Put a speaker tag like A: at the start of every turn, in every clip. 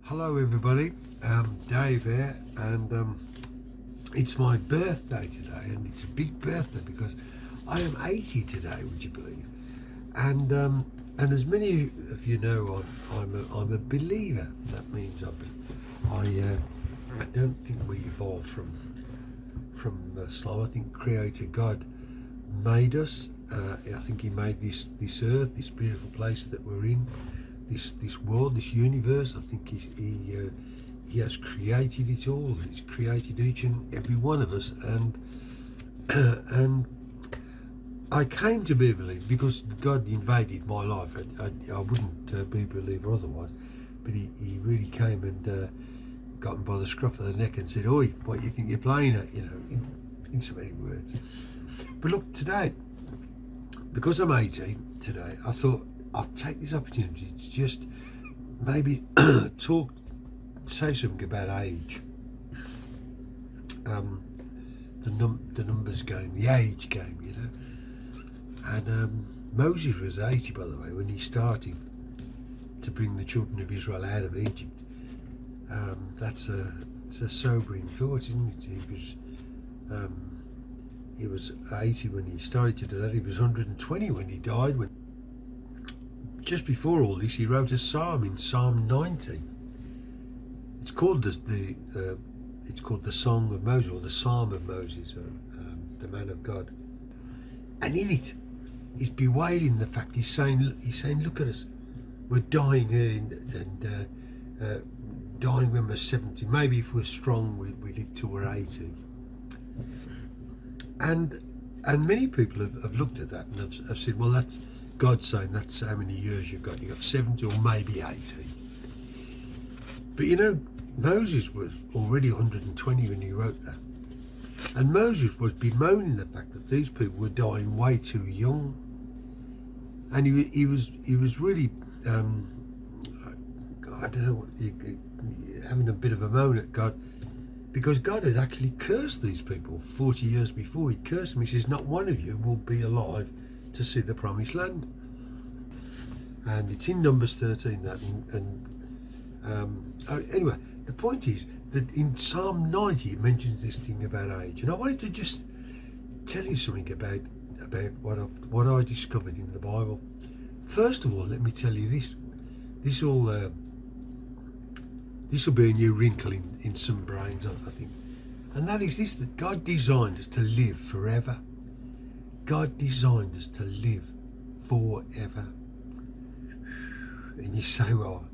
A: Hello everybody, Dave here, and it's my birthday today, and it's a big birthday because I am 80 today, would you believe? And as many of you know, I'm a believer. That means I don't think we evolved from slime. I think Creator God made us. I think He made this earth, this beautiful place that we're in. This world, this universe. I think he has created it all. He's created each and every one of us, and and I came to be a believer because God invaded my life. I wouldn't be a believer otherwise, but he really came and got me by the scruff of the neck and said, "Oi, what you think you're playing at?" You know, in so many words. But look, today, because I'm 80 today, I thought I'll take this opportunity to just maybe say something about age. The numbers game, the age game, you know. And Moses was 80, by the way, when he started to bring the children of Israel out of Egypt. It's a sobering thought, isn't it? He was 80 when he started to do that. He was 120 when he died. Just before all this, he wrote a psalm in Psalm 90. It's called it's called the Song of Moses, or the Psalm of Moses, or the Man of God. And in it, he's bewailing the fact. He's saying, look at us, we're dying here, and dying when we're 70. Maybe if we're strong, we live till we're 80. And many people have looked at that and have said, well, that's God saying that's how many years you've got. You've got 70 or maybe 80. But you know, Moses was already 120 when he wrote that. And Moses was bemoaning the fact that these people were dying way too young. And he was really, I don't know, having a bit of a moan at God, because God had actually cursed these people 40 years before. He cursed them. He says, not one of you will be alive to see the promised land. And it's in Numbers 13 that, anyway, the point is that in Psalm 90 it mentions this thing about age, and I wanted to just tell you something about what I discovered in the Bible. First of all, let me tell you this. This will be a new wrinkle in some brains, I think, and that is this: that God designed us to live forever. God designed us to live forever. And you say, well,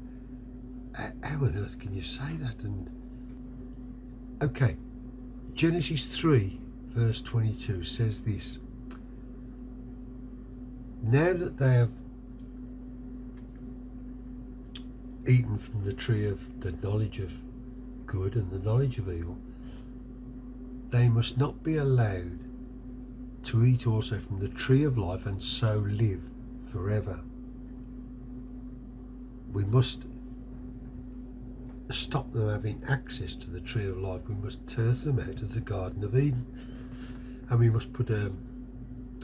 A: how on earth can you say that? And okay, Genesis 3 verse 22 says this: now that they have eaten from the tree of the knowledge of good and the knowledge of evil, they must not be allowed to eat also from the tree of life and so live forever. We must stop them having access to the tree of life. We must turf them out of the Garden of Eden, and we must put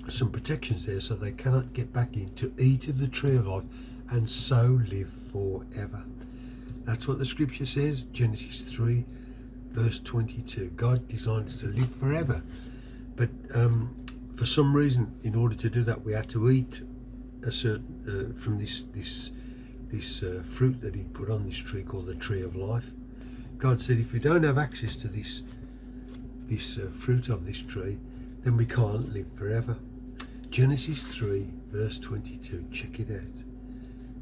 A: some protections there so they cannot get back in to eat of the tree of life and so live forever. That's what the scripture says, Genesis 3 verse 22. God designed us to live forever, but for some reason, in order to do that, we had to eat a certain from this fruit that He put on this tree called the tree of life. God said, if we don't have access to this fruit of this tree, then we can't live forever. Genesis 3 verse 22. Check it out.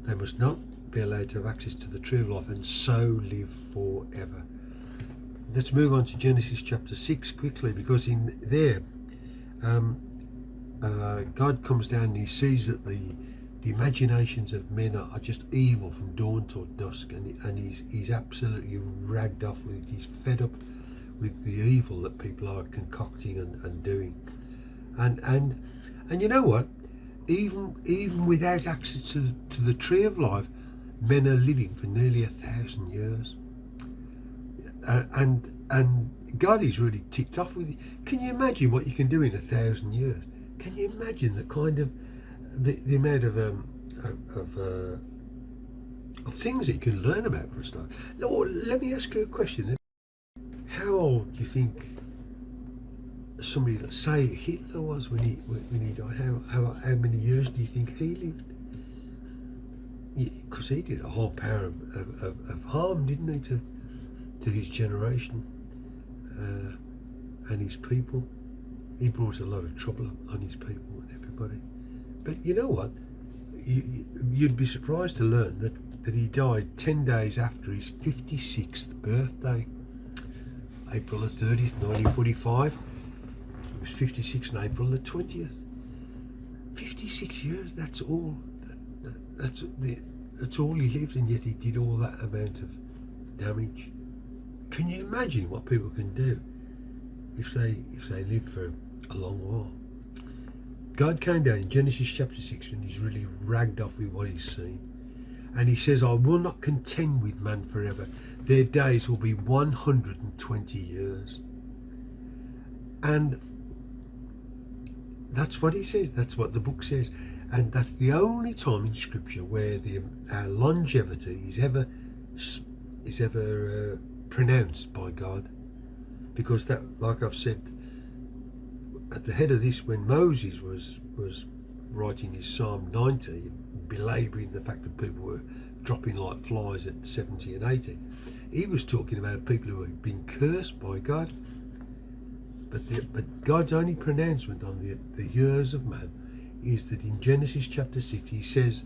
A: They must not be allowed to have access to the tree of life and so live forever. Let's move on to Genesis chapter 6 quickly, because in there God comes down and He sees that the imaginations of men are just evil from dawn till dusk, and he's absolutely ragged off with it. He's fed up with the evil that people are concocting and doing, and you know what, even without access to the tree of life, men are living for nearly 1,000 years, and God is really ticked off with it. Can you imagine what you can do in 1,000 years? Can you imagine the kind of the amount of of things that you can learn about for a start. Lord, let me ask you a question. How old do you think somebody, say Hitler, was when he died? How many years do you think he lived? Because he did a whole power of harm, didn't he, to his generation and his people. He brought a lot of trouble on his people and everybody. But you know what? You'd be surprised to learn that he died 10 days after his 56th birthday, April the 30th, 1945. He was 56 on April the 20th. 56 years, that's all. That's all he lived, and yet he did all that amount of damage. Can you imagine what people can do if they live for a long while? God came down in Genesis chapter 6 and he's really ragged off with what he's seen. And he says, I will not contend with man forever. Their days will be 120 years. And that's what he says. That's what the book says. And that's the only time in Scripture where the longevity is ever pronounced by God. Because that, like I've said, at the head of this, when Moses was writing his Psalm 90, belabouring the fact that people were dropping like flies at 70 and 80, he was talking about people who had been cursed by God. But God's only pronouncement on the years of man is that in Genesis chapter 6 he says,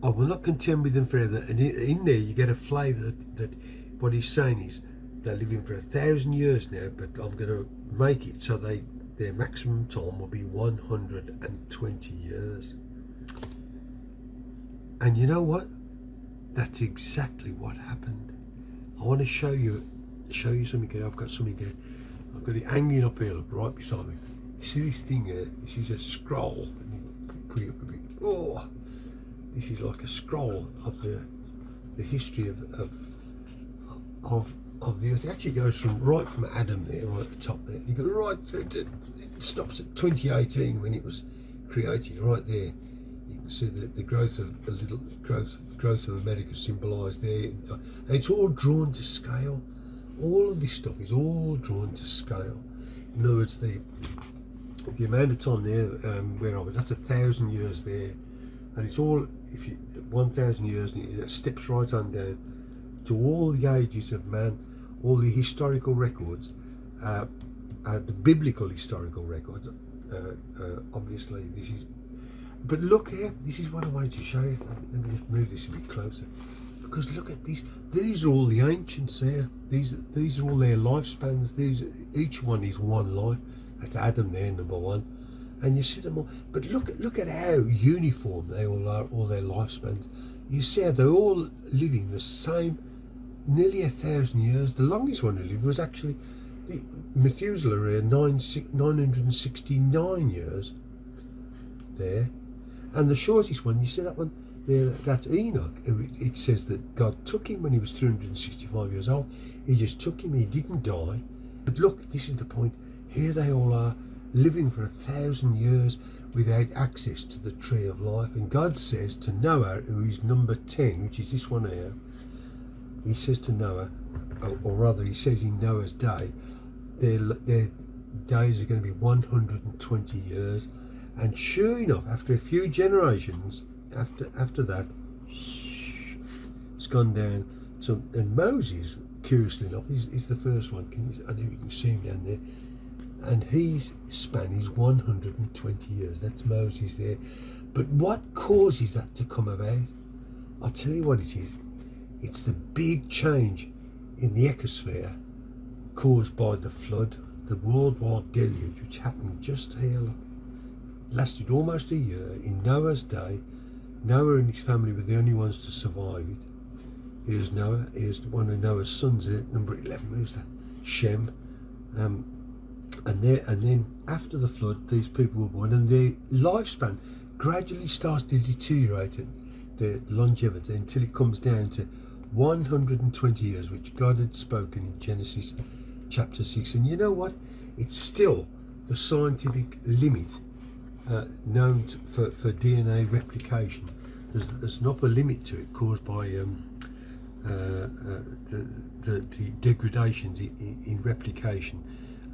A: I will not contend with them forever. And in there you get a flavour that what he's saying is they're living for 1,000 years now, but I'm going to make it so their maximum time will be 120 years. And you know what? That's exactly what happened. I want to show you something here. I've got something here. I've got it hanging up here, look, right beside me. See this thing here? This is a scroll. Put it up a bit. Oh, this is like a scroll of the history of the earth. It actually goes right from Adam there, right at the top there. You go right. It stops at 2018 when it was created. Right there, you can see the growth of the little growth of America symbolised there, and it's all drawn to scale. All of this stuff is all drawn to scale. In other words, the amount of time there, where are we? That's 1,000 years there, and it's all 1,000 years, and it steps right on down to all the ages of man, all the historical records, the biblical historical records. Obviously, this is. But look here, this is what I wanted to show you. Let me just move this a bit closer. Because look at these. These are all the ancients there. These are all their lifespans. Each one is one life. That's Adam there, number one. And you see them all. But look at how uniform they all are, all their lifespans. You see how they're all living the same, nearly 1,000 years. The longest one who lived was actually Methuselah, 969 years there. And the shortest one, you see that one? Yeah, that's Enoch. It says that God took him when he was 365 years old. He just took him, he didn't die. But look, this is the point. Here they all are, living for 1,000 years without access to the tree of life. And God says to Noah, who is number 10, which is this one here, he says to Noah, or rather he says in Noah's day, their days are going to be 120 years. And sure enough, after a few generations, after that, it's gone down. So, and Moses, curiously enough, is the first one. I know you can see him down there. And his span is 120 years. That's Moses there. But what causes that to come about? I'll tell you what it is. It's the big change in the ecosphere caused by the flood, the worldwide deluge, which happened just here. Look, lasted almost a year in Noah's day. Noah and his family were the only ones to survive it. Here's Noah. Here's one of Noah's sons, number 11. Who's that? Shem. And then after the flood, these people were born, and their lifespan gradually starts to deteriorate, their longevity, until it comes down to 120 years, which God had spoken in Genesis chapter 6. And you know what? It's still the scientific limit known for DNA replication. there's an upper limit to it caused by the degradations in replication,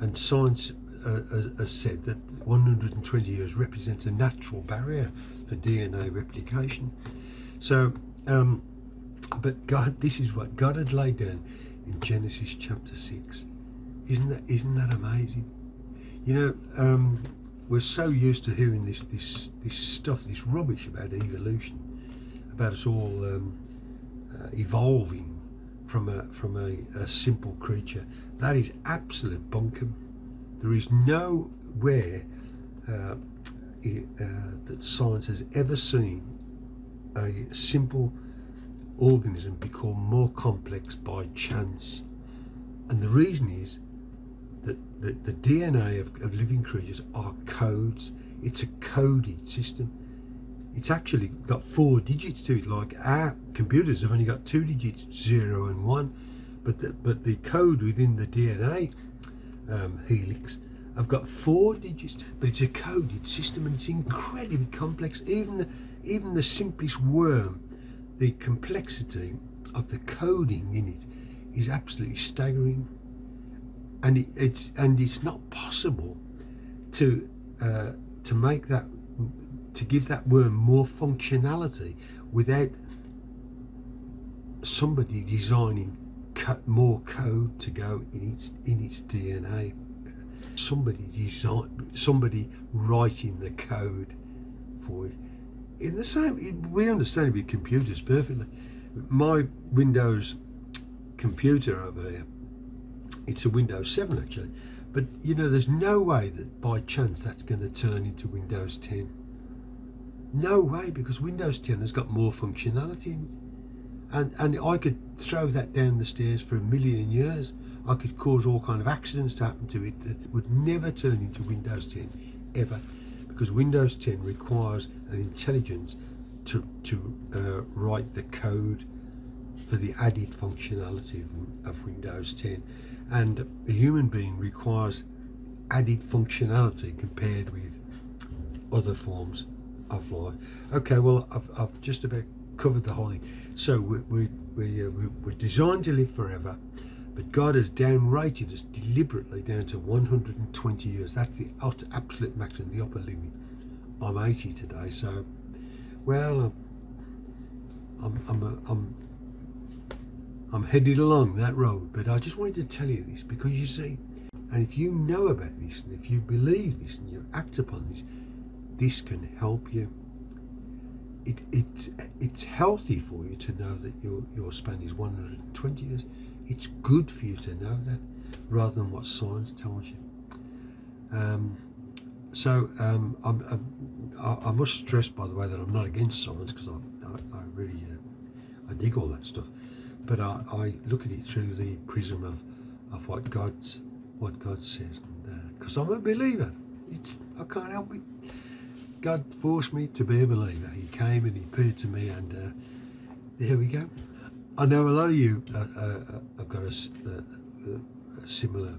A: and science has said that 120 years represents a natural barrier for DNA replication. So, but God, this is what God had laid down in Genesis chapter 6. Isn't that amazing? You know, we're so used to hearing this stuff, this rubbish about evolution, about us all evolving from a simple creature. That is absolute bunkum. There is nowhere that science has ever seen a simple organism become more complex by chance. And the reason is that the DNA of living creatures are codes. It's a coded system. It's actually got 4 digits to it, like our computers have only got 2 digits, 0 and 1, but the code within the DNA helix have got 4 digits. But it's a coded system, and it's incredibly complex. Even the simplest worm, the complexity of the coding in it is absolutely staggering, and it's not possible to make that, to give that worm more functionality without somebody designing more code to go in its DNA. Somebody writing the code for it. In the same, we understand it with computers perfectly. My Windows computer over here, it's a Windows 7 actually, but you know, there's no way that by chance that's going to turn into Windows 10. No way, because Windows 10 has got more functionality in it. And I could throw that down the stairs for 1,000,000 years. I could cause all kind of accidents to happen to it that would never turn into Windows 10 ever, because Windows 10 requires an intelligence to write the code for the added functionality of Windows 10, and a human being requires added functionality compared with other forms of life. Okay, well, I've just about covered the whole thing. So we're designed to live forever, but God has downrated us deliberately down to 120 years. That's the absolute maximum, the upper limit. I'm 80 today, so well, I'm headed along that road. But I just wanted to tell you this, because you see, and if you know about this, and if you believe this, and you act upon this, this can help you. It's healthy for you to know that your span is 120 years. It's good for you to know that, rather than what science tells you. I must stress, by the way, that I'm not against science, because I really I dig all that stuff, but I look at it through the prism of what God says, because I'm a believer. I can't help it. God forced me to be a believer. He came and he appeared to me, and there we go. I know a lot of you have got a similar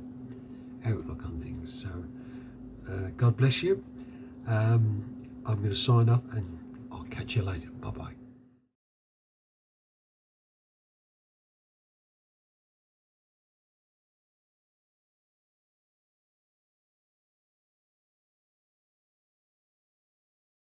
A: outlook on things. So God bless you. I'm going to sign off, and I'll catch you later. Bye bye.